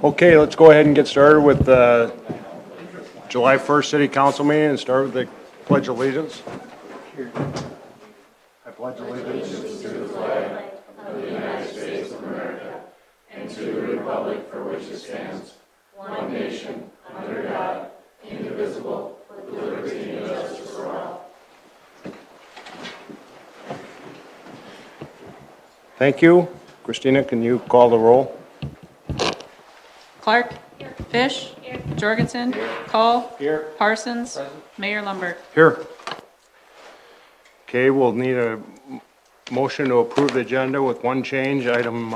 Okay, let's go ahead and get started with the July 1st City Council meeting and start with the Pledge of Allegiance. I pledge allegiance to the flag of the United States of America and to the republic for which it stands, one nation, under God, indivisible, with liberty and justice for all. Thank you. Christina, can you call the roll? Clark. Here. Fish. Here. Jorgensen. Here. Call. Here. Parsons. Present. Mayor Lumbert. Here. Okay, we'll need a motion to approve the agenda with one change. Item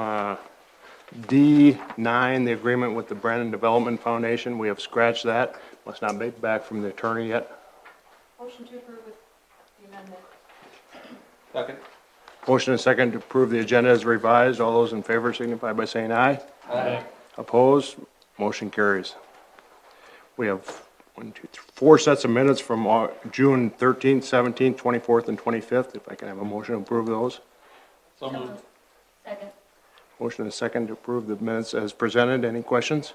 D9, the agreement with the Brandon Development Foundation. We have scratched that. Must not be back from the attorney yet. Motion to approve with the amendment. Second. Motion and second to approve the agenda as revised. All those in favor signify by saying aye. Aye. Opposed? Motion carries. We have 4 sets of minutes from June 13th, 17th, 24th, and 25th. If I can have a motion to approve those. So moved. Second. Motion and second to approve the minutes as presented. Any questions?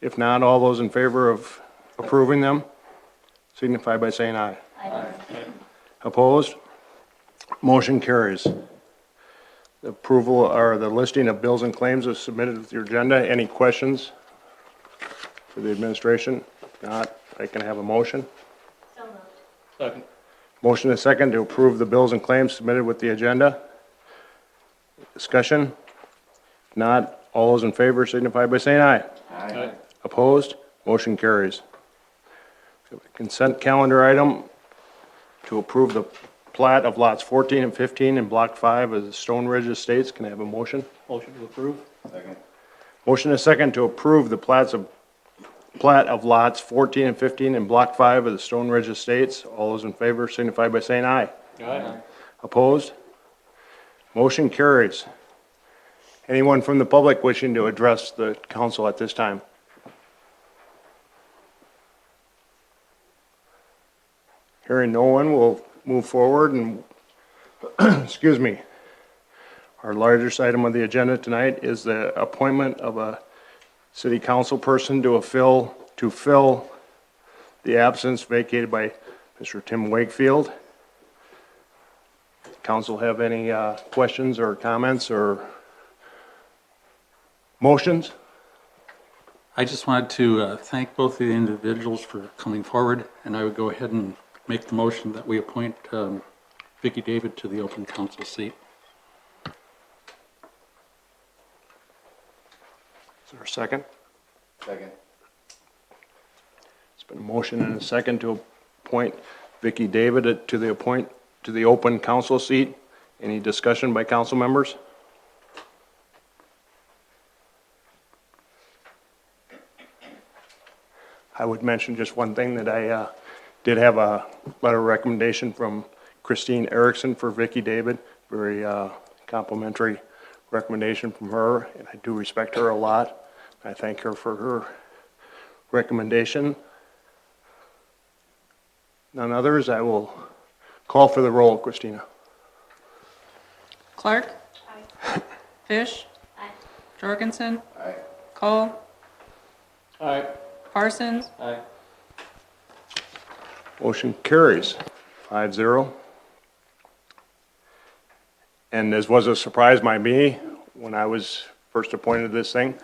If not, all those in favor of approving them signify by saying aye. Aye. Opposed? Motion carries. The approval or the listing of bills and claims is submitted with your agenda. Any questions for the administration? If not, I can have a motion. So moved. Second. Motion and second to approve the bills and claims submitted with the agenda. Discussion? If not, all those in favor signify by saying aye. Aye. Opposed? Motion carries. Consent calendar item to approve the plat of lots 14 and 15 in Block 5 of the Stone Ridge Estates. Can I have a motion? Motion to approve. Second. Motion and second to approve the plat of lots 14 and 15 in Block 5 of the Stone Ridge Estates. All those in favor signify by saying aye. Aye. Opposed? Motion carries. Anyone from the public wishing to address the council at this time? Hearing no one, we'll move forward and, excuse me. Our largest item on the agenda tonight is the appointment of a city council person to fill the absence vacated by Mr. Tim Wakefield. Council have any questions or comments or motions? I just wanted to thank both of the individuals for coming forward, and I would go ahead and make the motion that we appoint Vicki David to the open council seat. Is there a second? Second. It's been a motion and a second to appoint Vicki David to the open council seat. Any discussion by council members? I would mention just one thing, that I did have a letter of recommendation from Christine Erickson for Vicki David. Very complimentary recommendation from her, and I do respect her a lot. I thank her for her recommendation. None others, I will call for the roll. Christina. Clark. Aye. Fish. Aye. Jorgensen. Aye. Call. Aye. Parsons. Aye. Motion carries 5-0. And as was a surprise by me, when I was first appointed to this thing,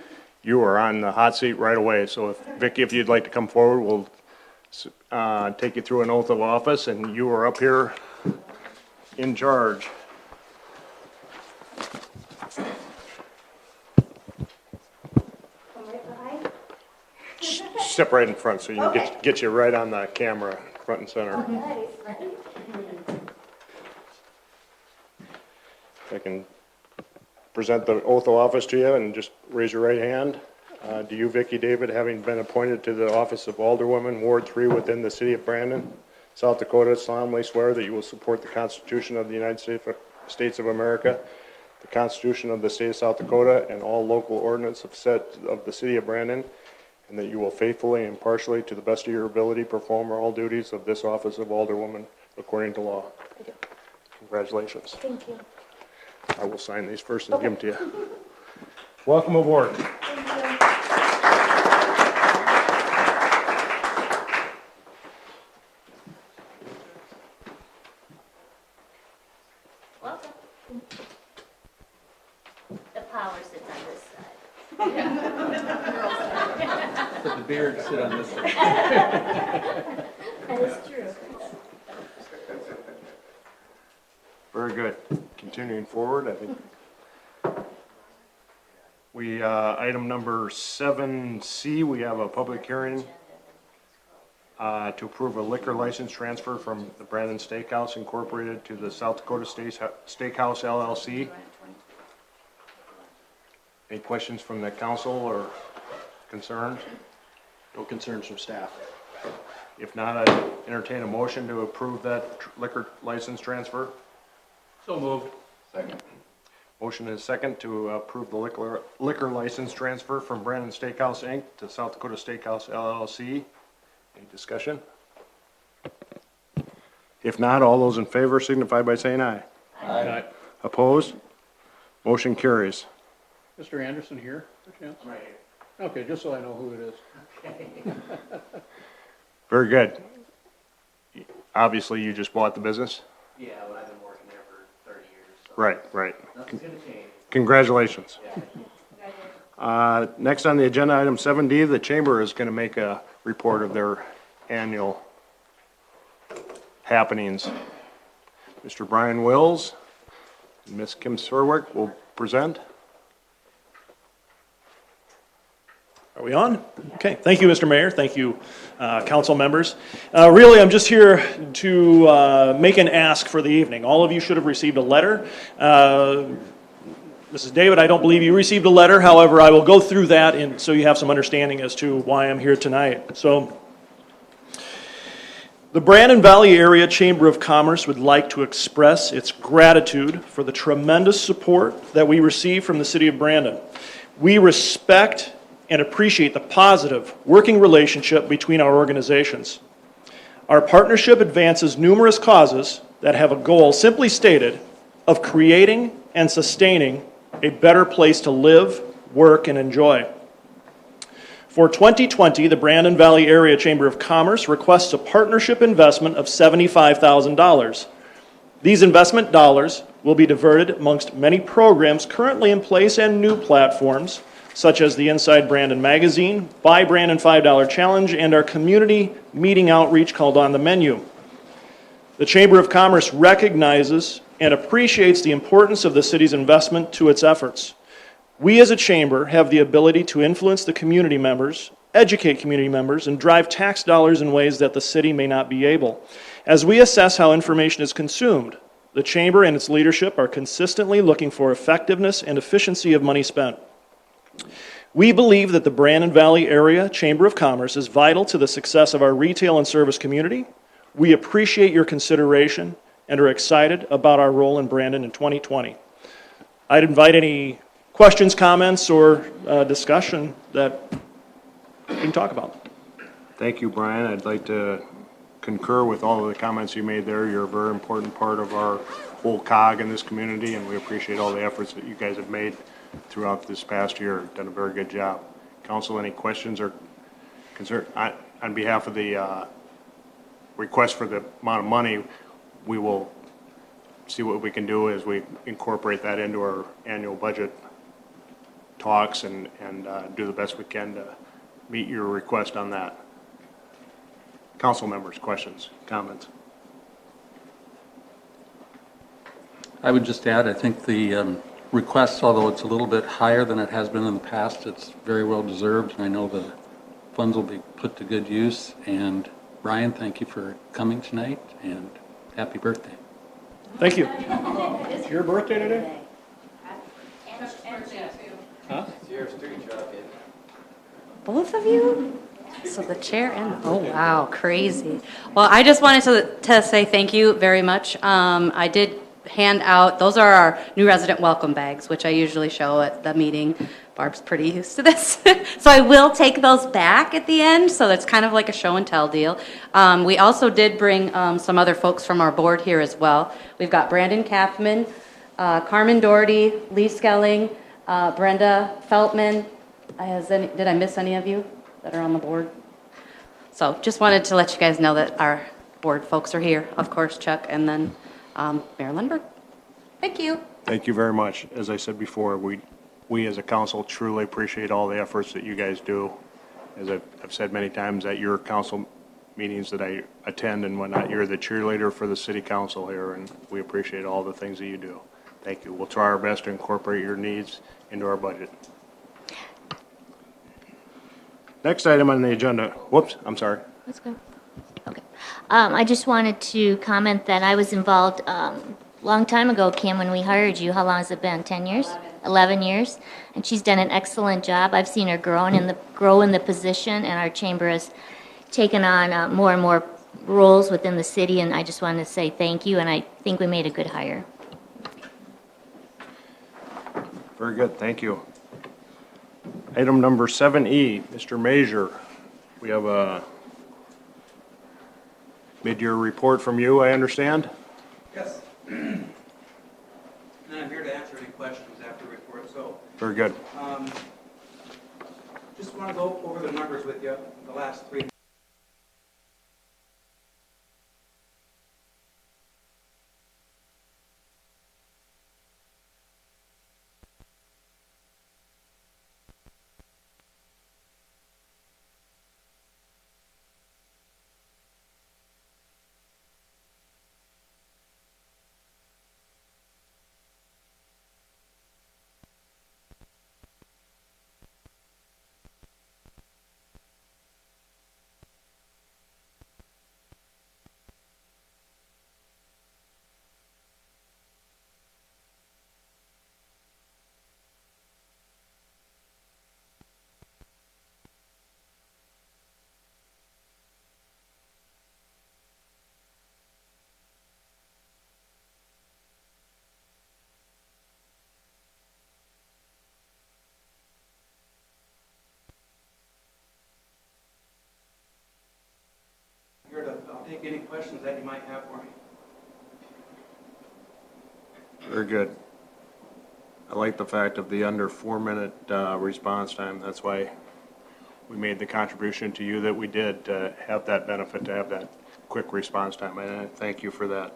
you were on the hot seat right away. So Vicki, if you'd like to come forward, we'll take you through an oath of office, and you are up here in charge. Step right in front so you can get you right on the camera, front and center. I can present the oath of office to you, and just raise your right hand. Do you, Vicki David, having been appointed to the office of Alderwoman, Ward 3 within the city of Brandon, South Dakota, solemnly swear that you will support the Constitution of the United States of America, the Constitution of the state of South Dakota, and all local ordinances of the city of Brandon, and that you will faithfully and impartially, to the best of your ability, perform all duties of this office of Alderwoman according to law? I do. Congratulations. Thank you. I will sign these first and give them to you. Welcome aboard. Welcome. The power sits on this side. But the beard sit on this side. That is true. Very good. Continuing forward, I think. We, item number 7C, we have a public hearing to approve a liquor license transfer from the Brandon Steakhouse Incorporated to the South Dakota Steakhouse LLC. Any questions from the council or concerns? No concerns from staff. If not, I'd entertain a motion to approve that liquor license transfer. So moved. Motion is second to approve the liquor license transfer from Brandon Steakhouse Inc. to South Dakota Steakhouse LLC. Any discussion? If not, all those in favor signify by saying aye. Aye. Opposed? Motion carries. Mr. Anderson here, perchance? Right here. Okay, just so I know who it is. Very good. Obviously, you just bought the business? Yeah, but I've been working there for 30 years, so Right. nothing's gonna change. Congratulations. Next on the agenda, item 7D, the chamber is going to make a report of their annual happenings. Mr. Brian Wills and Ms. Kim Swerwick will present. Are we on? Okay, thank you, Mr. Mayor. Thank you, council members. Really, I'm just here to make an ask for the evening. All of you should have received a letter. Mrs. David, I don't believe you received a letter. However, I will go through that and so you have some understanding as to why I'm here tonight. So, the Brandon Valley Area Chamber of Commerce would like to express its gratitude for the tremendous support that we receive from the city of Brandon. We respect and appreciate the positive working relationship between our organizations. Our partnership advances numerous causes that have a goal, simply stated, of creating and sustaining a better place to live, work, and enjoy. For 2020, the Brandon Valley Area Chamber of Commerce requests a partnership investment of $75,000. These investment dollars will be diverted amongst many programs currently in place and new platforms, such as the Inside Brandon magazine, Buy Brandon $5 Challenge, and our community meeting outreach called On the Menu. The Chamber of Commerce recognizes and appreciates the importance of the city's investment to its efforts. We as a chamber have the ability to influence the community members, educate community members, and drive tax dollars in ways that the city may not be able. As we assess how information is consumed, the chamber and its leadership are consistently looking for effectiveness and efficiency of money spent. We believe that the Brandon Valley Area Chamber of Commerce is vital to the success of our retail and service community. We appreciate your consideration and are excited about our role in Brandon in 2020. I'd invite any questions, comments, or discussion that we can talk about. Thank you, Brian. I'd like to concur with all of the comments you made there. You're a very important part of our whole cog in this community, and we appreciate all the efforts that you guys have made throughout this past year. Done a very good job. Council, any questions or concern? On behalf of the request for the amount of money, we will see what we can do as we incorporate that into our annual budget talks and do the best we can to meet your request on that. Council members, questions, comments? I would just add, I think the request, although it's a little bit higher than it has been in the past, it's very well deserved, and I know the funds will be put to good use. And Brian, thank you for coming tonight, and happy birthday. Thank you. It's your birthday today? Both of you? So the chair and, oh wow, crazy. Well, I just wanted to say thank you very much. I did hand out, those are our new resident welcome bags, which I usually show at the meeting. Barb's pretty used to this. So I will take those back at the end, so that's kind of like a show and tell deal. We also did bring some other folks from our board here as well. We've got Brandon Kaufman, Carmen Doherty, Lee Skelling, Brenda Feltman. Did I miss any of you that are on the board? So just wanted to let you guys know that our board folks are here. Of course, Chuck, and then Mayor Lundberg. Thank you. Thank you very much. As I said before, we as a council truly appreciate all the efforts that you guys do. As I've said many times at your council meetings that I attend and whatnot, you're the cheerleader for the city council here, and we appreciate all the things that you do. Thank you. We'll try our best to incorporate your needs into our budget. Next item on the agenda, whoops, I'm sorry. Let's go. Okay. I just wanted to comment that I was involved long time ago, Kim, when we hired you. How long has it been? 10 years? 11 years. And she's done an excellent job. I've seen her grow in the position, and our chamber has taken on more and more roles within the city, and I just wanted to say thank you, and I think we made a good hire. Very good, thank you. Item number 7E, Mr. Major, we have a mid-year report from you, I understand? Yes. And I'm here to answer any questions after the report, so. Very good. Just want to go over the numbers with you, the last 3 months. I'll take any questions that you might have for me. Very good. I like the fact of the under 4-minute response time. That's why we made the contribution to you that we did to have that benefit, to have that quick response time. And I thank you for that.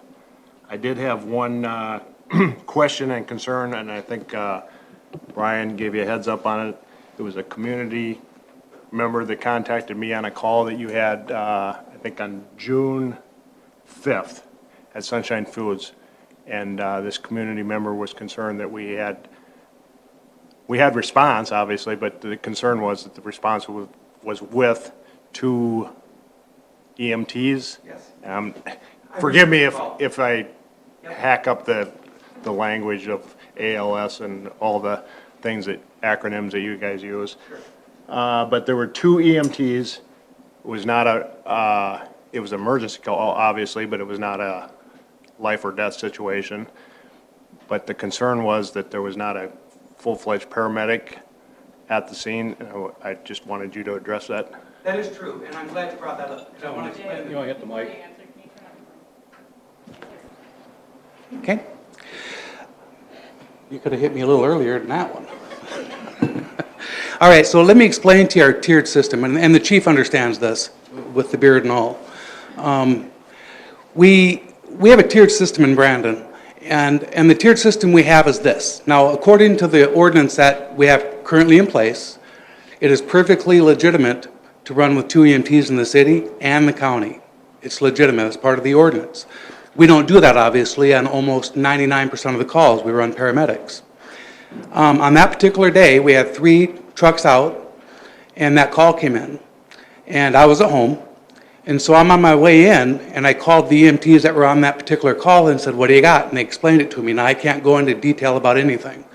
I did have one question and concern, and I think Brian gave you a heads up on it. It was a community member that contacted me on a call that you had, I think on June 5th at Sunshine Foods. And this community member was concerned that we had response, obviously, but the concern was that the response was with 2 EMTs. Yes. Forgive me if I hack up the language of ALS and all the things acronyms that you guys use. Sure. But there were 2 EMTs. It was not it was an emergency call, obviously, but it was not a life or death situation. But the concern was that there was not a full-fledged paramedic at the scene. I just wanted you to address that. That is true, and I'm glad you brought that up, because I want to explain. You want to hit the mic? Okay. You could have hit me a little earlier than that one. All right, so let me explain to you our tiered system, and the chief understands this with the beard and all. We have a tiered system in Brandon, and the tiered system we have is this. Now, according to the ordinance that we have currently in place, it is perfectly legitimate to run with 2 EMTs in the city and the county. It's legitimate, it's part of the ordinance. We don't do that, obviously, on almost 99% of the calls. We run paramedics. On that particular day, we had 3 trucks out, and that call came in. And I was at home, and so I'm on my way in, and I called the EMTs that were on that particular call and said, "What do you got?" And they explained it to me. Now, I can't go into detail about anything.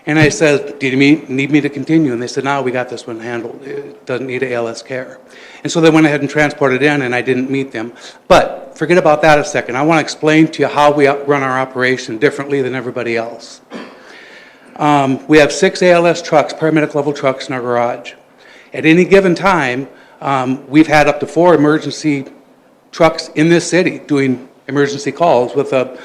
And I said, "Do you need me to continue?" And they said, "No, we got this one handled. It doesn't need ALS care." And so they went ahead and transported in, and I didn't meet them. But forget about that a second. I want to explain to you how we run our operation differently than everybody else. We have 6 ALS trucks, paramedic level trucks in our garage. At any given time, we've had up to 4 emergency trucks in this city doing emergency calls with a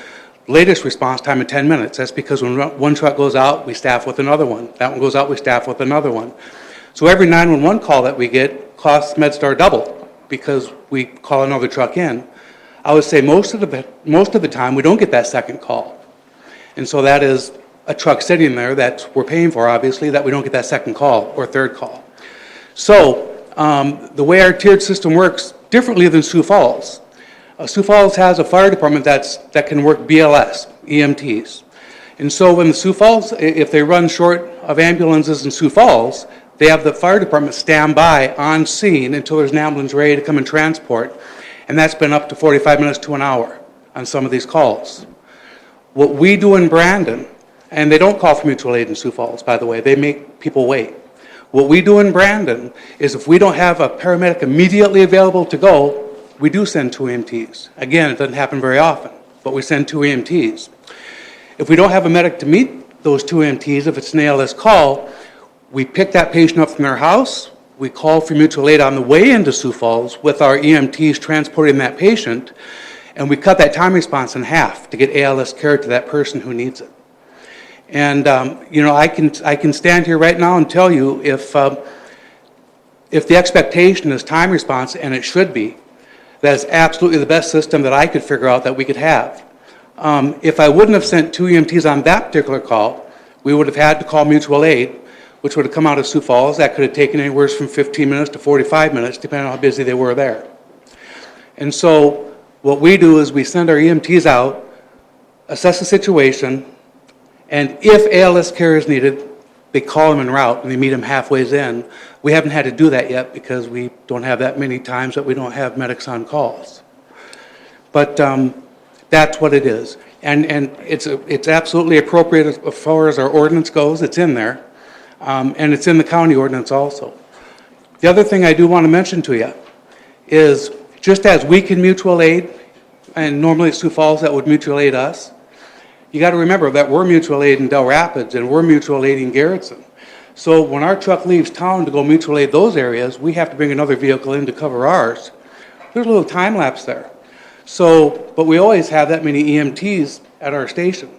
latest response time of 10 minutes. That's because when one truck goes out, we staff with another one. That one goes out, we staff with another one. So every 911 call that we get costs MedStar double because we call another truck in. I would say most of the time we don't get that second call. And so that is a truck sitting there that we're paying for, obviously, that we don't get that second call or third call. So the way our tiered system works differently than Sioux Falls. Sioux Falls has a fire department that can work BLS, EMTs. And so when the Sioux Falls, if they run short of ambulances in Sioux Falls, they have the fire department stand by on scene until there's an ambulance ready to come and transport. And that's been up to 45 minutes to an hour on some of these calls. What we do in Brandon, and they don't call for mutual aid in Sioux Falls, by the way, they make people wait. What we do in Brandon is if we don't have a paramedic immediately available to go, we do send 2 EMTs. Again, it doesn't happen very often, but we send 2 EMTs. If we don't have a medic to meet those 2 EMTs, if it's an ALS call, we pick that patient up from their house, we call for mutual aid on the way into Sioux Falls with our EMTs transporting that patient, and we cut that time response in half to get ALS care to that person who needs it. And you know, I can stand here right now and tell you if the expectation is time response, and it should be, that is absolutely the best system that I could figure out that we could have. If I wouldn't have sent 2 EMTs on that particular call, we would have had to call mutual aid, which would have come out of Sioux Falls. That could have taken anywhere from 15 minutes to 45 minutes, depending on how busy they were there. And so what we do is we send our EMTs out, assess the situation, and if ALS care is needed, they call them en route and they meet them halfway in. We haven't had to do that yet because we don't have that many times that we don't have medics on calls. But that's what it is. And it's absolutely appropriate as far as our ordinance goes. It's in there. And it's in the county ordinance also. The other thing I do want to mention to you is just as we can mutual aid, and normally at Sioux Falls that would mutual aid us, you got to remember that we're mutual aid in Del Rapids and we're mutual aid in Garrettson. So when our truck leaves town to go mutual aid those areas, we have to bring another vehicle in to cover ours. There's a little time lapse there. So, but we always have that many EMTs at our station.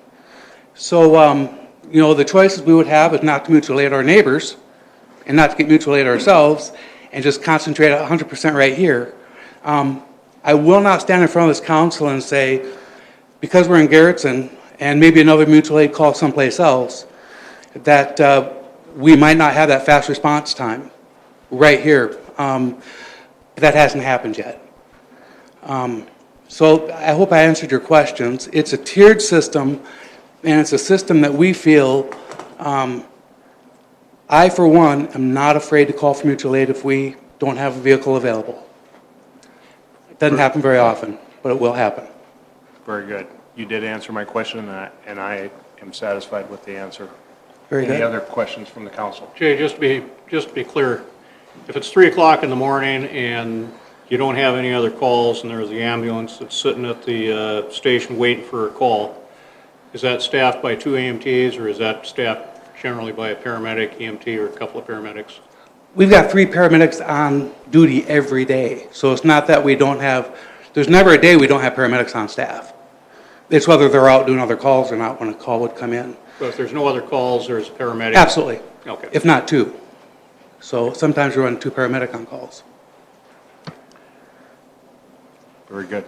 So, you know, the choices we would have is not to mutual aid our neighbors and not to get mutual aid ourselves and just concentrate 100% right here. I will not stand in front of this council and say, because we're in Garrettson and maybe another mutual aid call someplace else, that we might not have that fast response time right here. That hasn't happened yet. So I hope I answered your questions. It's a tiered system, and it's a system that we feel, I for one am not afraid to call for mutual aid if we don't have a vehicle available. It doesn't happen very often, but it will happen. Very good. You did answer my question, and I am satisfied with the answer. Very good. Any other questions from the council? Jay, just to be clear, if it's 3 o'clock in the morning and you don't have any other calls and there's the ambulance that's sitting at the station waiting for a call, is that staffed by 2 EMTs or is that staffed generally by a paramedic, EMT, or a couple of paramedics? We've got 3 paramedics on duty every day. So it's not that we don't have, there's never a day we don't have paramedics on staff. It's whether they're out doing other calls or not when a call would come in. So if there's no other calls, there's a paramedic? Absolutely. Okay. If not 2. So sometimes we run 2 paramedic on calls. Very good.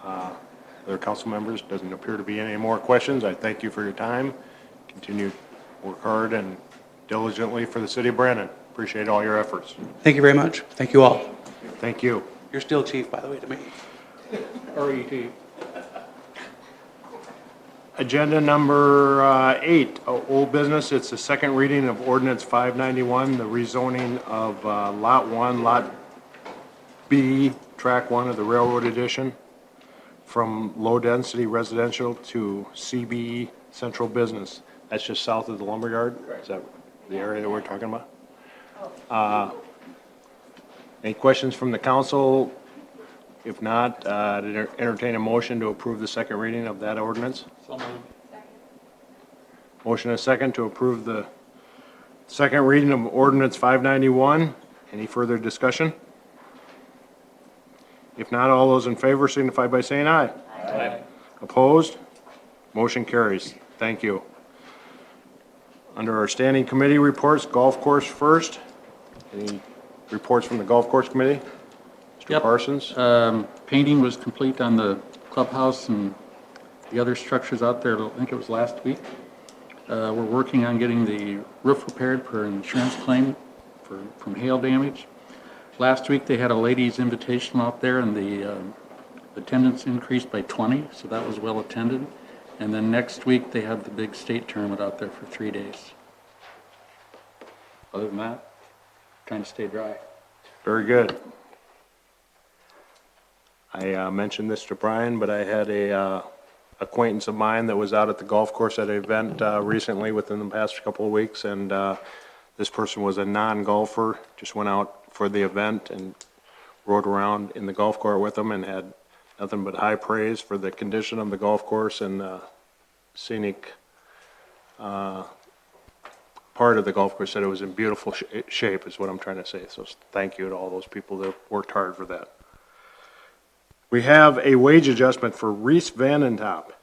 Other council members, doesn't appear to be any more questions. I thank you for your time. Continue to work hard and diligently for the city of Brandon. Appreciate all your efforts. Thank you very much. Thank you all. Thank you. You're still chief, by the way, to me. RET. Agenda number 8, old business. It's the second reading of ordinance 591, the rezoning of Lot 1, Lot B, Track 1 of the Railroad Edition from low-density residential to CBE Central Business. That's just south of the lumberyard? Is that the area that we're talking about? Any questions from the council? If not, entertain a motion to approve the second reading of that ordinance. Motion and a second to approve the second reading of ordinance 591. Any further discussion? If not, all those in favor signify by saying aye. Aye. Opposed? Motion carries. Thank you. Under our standing committee reports, golf course first. Any reports from the golf course committee? Mr. Yep. Parsons? Painting was complete on the clubhouse and the other structures out there, I think it was last week. We're working on getting the roof repaired for an insurance claim from hail damage. Last week, they had a ladies' invitational out there, and the attendance increased by 20, so that was well attended. And then next week, they have the big state tournament out there for 3 days. Other than that, trying to stay dry. Very good. I mentioned this to Brian, but I had a acquaintance of mine that was out at the golf course at an event recently within the past couple of weeks, and this person was a non-golfer, just went out for the event and rode around in the golf cart with them and had nothing but high praise for the condition of the golf course and scenic part of the golf course. Said it was in beautiful shape is what I'm trying to say. So thank you to all those people that worked hard for that. We have a wage adjustment for Reese Vanentop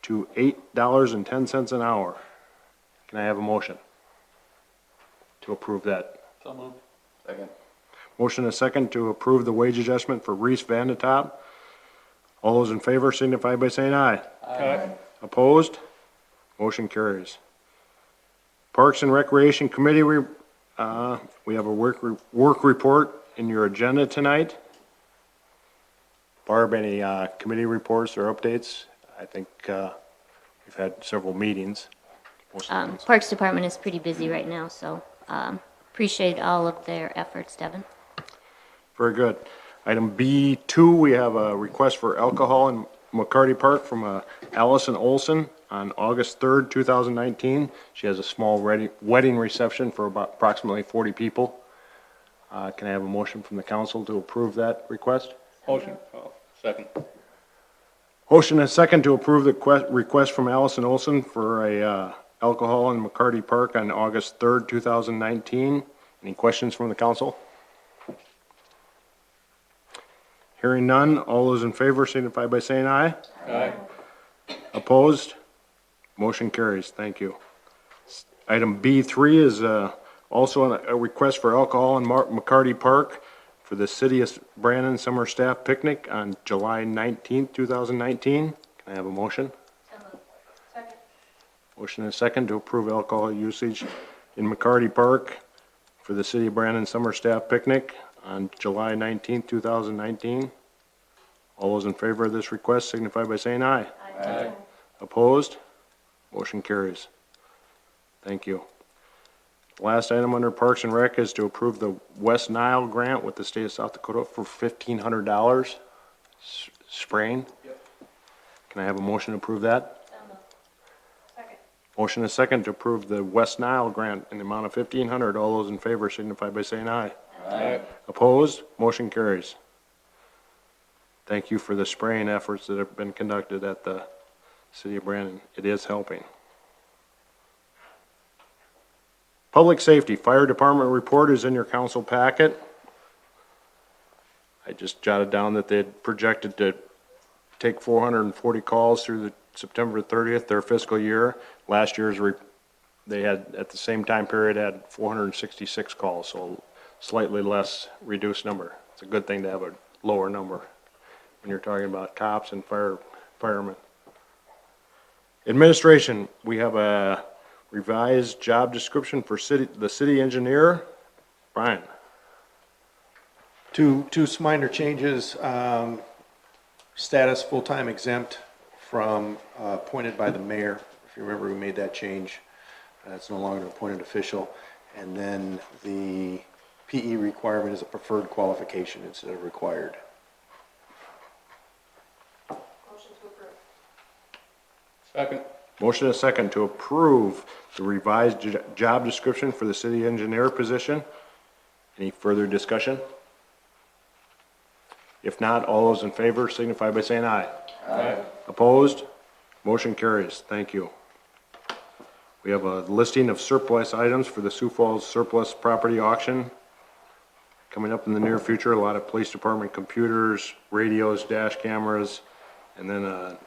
to $8.10 an hour. Can I have a motion to approve that? So moved. Second. Motion and a second to approve the wage adjustment for Reese Vanentop. All those in favor signify by saying aye. Aye. Opposed? Motion carries. Parks and Recreation Committee, we have a work report in your agenda tonight. Barb, any committee reports or updates? I think we've had several meetings. Parks Department is pretty busy right now, so appreciate all of their efforts, Devin. Very good. Item B2, we have a request for alcohol in McCarty Park from Allison Olson on August 3rd, 2019. She has a small wedding reception for about approximately 40 people. Can I have a motion from the council to approve that request? Motion. Second. Motion and a second to approve the request from Allison Olson for a alcohol in McCarty Park on August 3rd, 2019. Any questions from the council? Hearing none, all those in favor signify by saying aye. Aye. Opposed? Motion carries. Thank you. Item B3 is also a request for alcohol in McCarty Park for the City of Brandon Summer Staff Picnic on July 19th, 2019. Can I have a motion? Second. Motion and a second to approve alcohol usage in McCarty Park for the City of Brandon Summer Staff Picnic on July 19th, 2019. All those in favor of this request signify by saying aye. Aye. Opposed? Motion carries. Thank you. The last item under Parks and Rec is to approve the West Nile grant with the state of South Dakota for $1,500 spraying. Yep. Can I have a motion to approve that? Second. Motion and a second to approve the West Nile grant in the amount of $1,500. All those in favor signify by saying aye. Aye. Opposed? Motion carries. Thank you for the spraying efforts that have been conducted at the City of Brandon. It is helping. Public Safety, Fire Department report is in your council packet. I just jotted down that they had projected to take 440 calls through the September 30th, their fiscal year. Last year's, they had, at the same time period, had 466 calls, so slightly less reduced number. It's a good thing to have a lower number when you're talking about cops and firemen. Administration, we have a revised job description for the city engineer. Brian. Two minor changes. Status full-time exempt from appointed by the mayor. If you remember, we made that change. It's no longer an appointed official. And then the PE requirement is a preferred qualification instead of required. Motion to approve. Second. Motion and a second to approve the revised job description for the city engineer position. Any further discussion? If not, all those in favor signify by saying aye. Aye. Opposed? Motion carries. Thank you. We have a listing of surplus items for the Sioux Falls surplus property auction coming up in the near future. A lot of police department computers, radios, dash cameras, and then a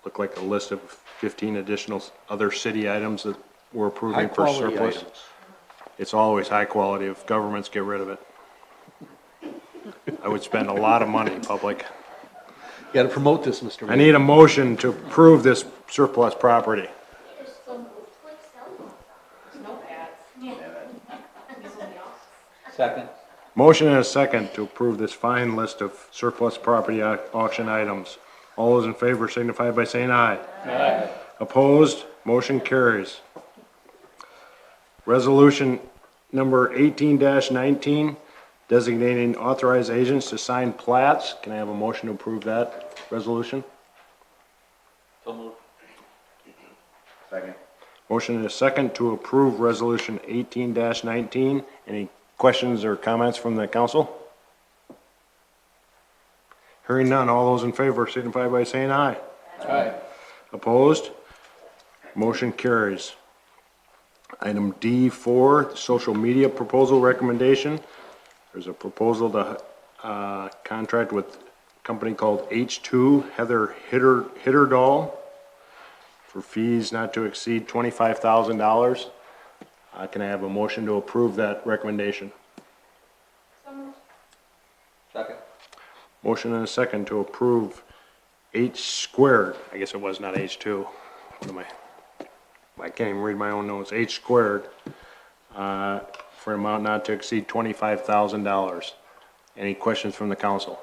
looked like a list of 15 additional other city items that we're approving for High-quality surplus. items. It's always high quality if governments get rid of it. I would spend a lot of money, public. You got to promote this, Mr. I Mayor. need a motion to approve this surplus property. Second. Motion and a second to approve this fine list of surplus property auction items. All those in favor signify by saying aye. Aye. Opposed? Motion carries. Resolution number 18-19, designating authorized agents to sign plats. Can I have a motion to approve that resolution? So moved. Second. Motion and a second to approve resolution 18-19. Any questions or comments from the council? Hearing none, all those in favor signify by saying aye. Aye. Opposed? Motion carries. Item D4, social media proposal recommendation. There's a proposal to contract with a company called H2 Heather Hitterdahl for fees not to exceed $25,000. Can I have a motion to approve that recommendation? Second. Motion and a second to approve H squared, I guess it was not H2. What am I can't even read my own notes. H squared, for an amount not to exceed $25,000. Any questions from the council?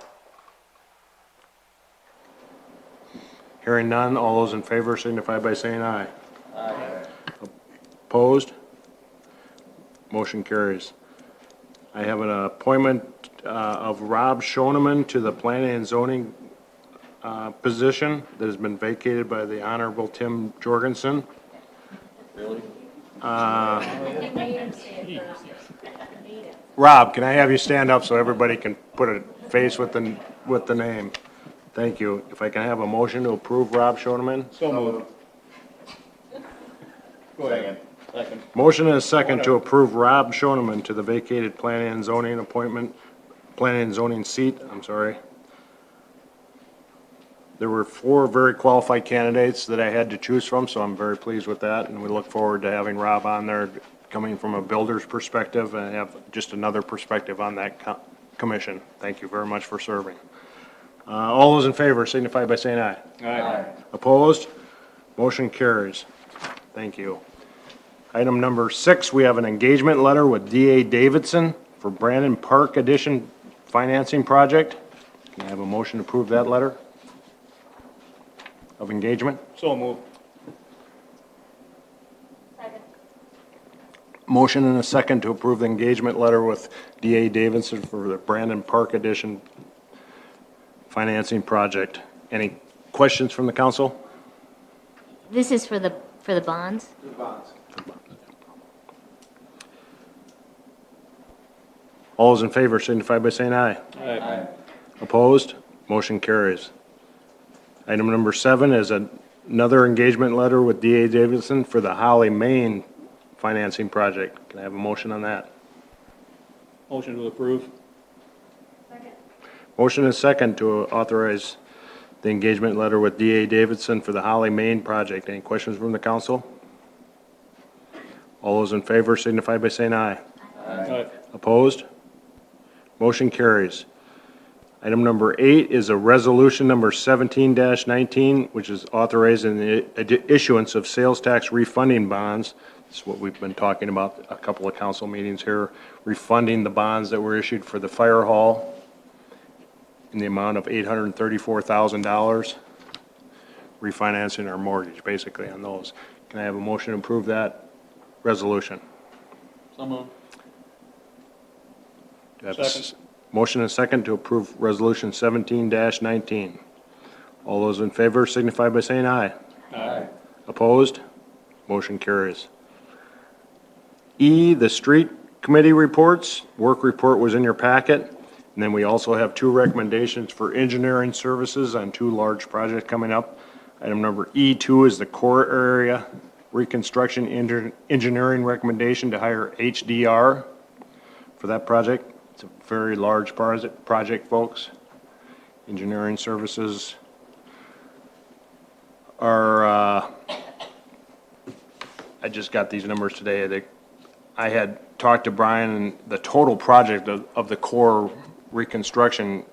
Hearing none, all those in favor signify by saying aye. Aye. Opposed? Motion carries. I have an appointment of Rob Schoeneman to the planning and zoning position that has been vacated by the Honorable Tim Jorgensen. Really? Rob, can I have you stand up so everybody can put a face with the name? Thank you. If I can have a motion to approve Rob Schoeneman? So moved. Go ahead. Second. Motion and a second to approve Rob Schoeneman to the vacated planning and zoning seat, I'm sorry. There were 4 very qualified candidates that I had to choose from, so I'm very pleased with that, and we look forward to having Rob on there, coming from a builder's perspective, and have just another perspective on that commission. Thank you very much for serving. All those in favor signify by saying aye. Aye. Opposed? Motion carries. Thank you. Item number 6, we have an engagement letter with D.A. Davidson for Brandon Park Addition Financing Project. Can I have a motion to approve that letter of engagement? So moved. Motion and a second to approve the engagement letter with D.A. Davidson for the Brandon Park Addition Financing Project. Any questions from the council? This is for the bonds? All those in favor signify by saying aye. Aye. Opposed? Motion carries. Item number 7 is another engagement letter with D.A. Davidson for the Holly, Maine financing project. Can I have a motion on that? Motion to approve. Motion is second to authorize the engagement letter with D.A. Davidson for the Holly, Maine project. Any questions from the council? All those in favor signify by saying aye. Aye. Opposed? Motion carries. Item number 8 is a resolution number 17-19, which is authorizing the issuance of sales tax refunding bonds. This is what we've been talking about a couple of council meetings here, refunding the bonds that were issued for the fire hall in the amount of $834,000, refinancing our mortgage basically on those. Can I have a motion to approve that resolution? So moved. Do I have a Second. Motion and second to approve resolution 17-19. All those in favor signify by saying aye. Aye. Opposed? Motion carries. E, the street committee reports. Work report was in your packet. And then we also have 2 recommendations for engineering services on 2 large projects coming up. Item number E2 is the core area reconstruction engineering recommendation to hire HDR for that project. It's a very large project, folks. Engineering services I just got these numbers today. I had talked to Brian, and the total project of the core reconstruction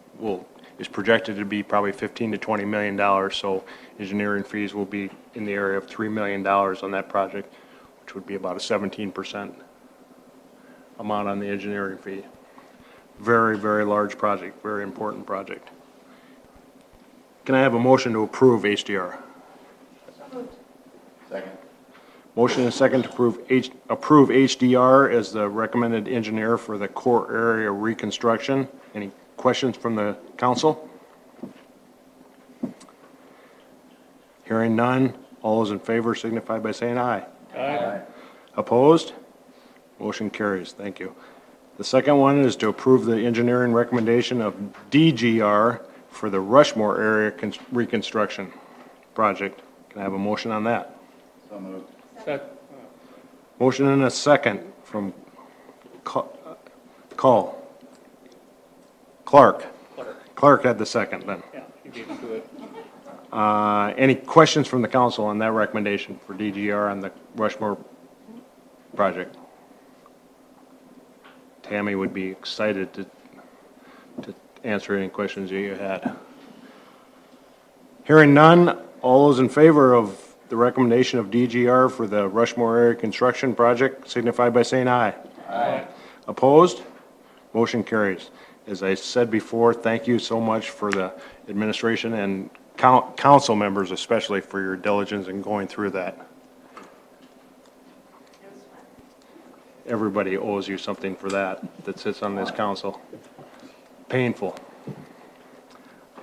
is projected to be probably $15 to $20 million. So engineering fees will be in the area of $3 million on that project, which would be about a 17% amount on the engineering fee. Very, very large project, very important project. Can I have a motion to approve HDR? Second. Motion and second to approve HDR as the recommended engineer for the core area reconstruction. Any questions from the council? Hearing none, all those in favor signify by saying aye. Aye. Opposed? Motion carries. Thank you. The second one is to approve the engineering recommendation of DGR for the Rushmore area reconstruction project. Can I have a motion on that? So moved. Motion and a second from Clark. Clark had the second then. Yeah, you beat me to it. Any questions from the council on that recommendation for DGR on the Rushmore project? Tammy would be excited to answer any questions that you had. Hearing none, all those in favor of the recommendation of DGR for the Rushmore area construction project signify by saying aye. Aye. Opposed? Motion carries. As I said before, thank you so much for the administration and council members especially for your diligence in going through that. Everybody owes you something for that sits on this council. Painful.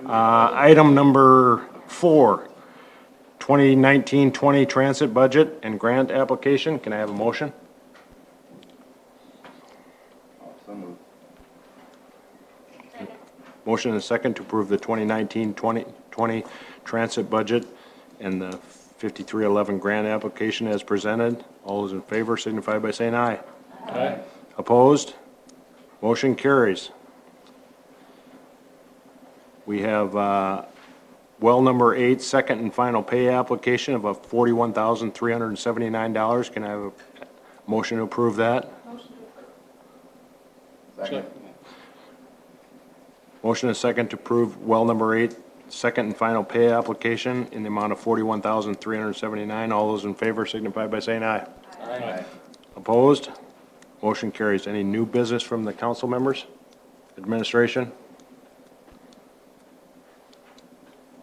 Item number 4, 2019-20 transit budget and grant application. Can I have a motion? So moved. Motion and a second to approve the 2019-20 transit budget and the 5311 grant application as presented. All those in favor signify by saying aye. Aye. Opposed? Motion carries. We have well number 8, second and final pay application of $41,379. Can I have a motion to approve that? Second. Motion and a second to approve well number 8, second and final pay application in the amount of $41,379. All those in favor signify by saying aye. Aye. Opposed? Motion carries. Any new business from the council members? Administration?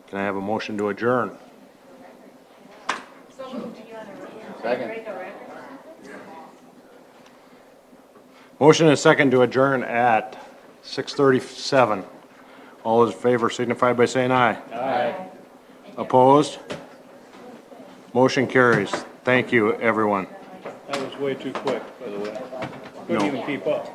Can I have a motion to adjourn? Second. Motion and a second to adjourn at 6:37. All those in favor signify by saying aye. Aye. Opposed? Motion carries. Thank you, everyone. That was way too quick, by the way. No. Couldn't even keep up.